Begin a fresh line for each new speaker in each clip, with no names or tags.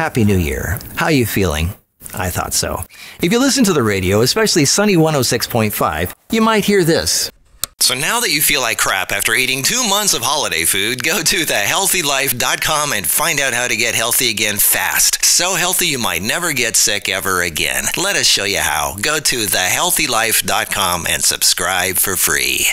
Happy New Year. How you feeling? I thought so. If you listen to the radio, especially Sunny 106.5, you might hear this. So now that you feel like crap after eating 2 months of holiday food, go to thehealthylife.com and find out how to get healthy again fast. So healthy you might never get sick ever again. Let us show you how. Go to thehealthylife.com and subscribe for free.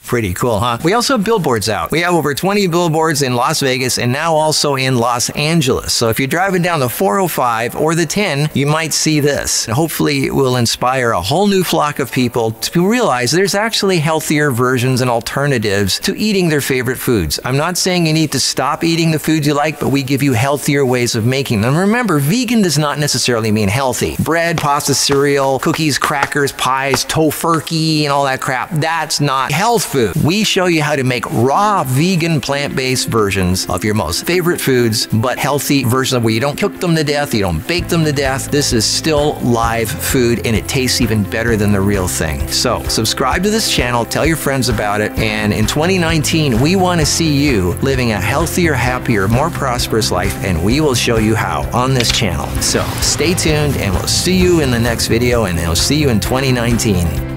Pretty cool, huh? We also have billboards out. We have over 20 billboards in Las Vegas and now also in Los Angeles. So if you're driving down the 405 or the 10, you might see this. Hopefully it will inspire a whole new flock of people to realize there's actually healthier versions and alternatives to eating their favorite foods. I'm not saying you need to stop eating the foods you like, but we give you healthier ways of making them. Remember, vegan does not necessarily mean healthy. Bread, pasta, cereal, cookies, crackers, pies, tofurkey, and all that crap. That's not health food. We show you how to make raw, vegan, plant-based versions of your most favorite foods, but healthy versions where you don't cook them to death, you don't bake them to death. This is still live food, and it tastes even better than the real thing. So subscribe to this channel, tell your friends about it, and in 2019, we want to see you living a healthier, happier, more prosperous life, and we will show you how on this channel. So stay tuned, and we'll see you in the next video, and we'll see you in 2019.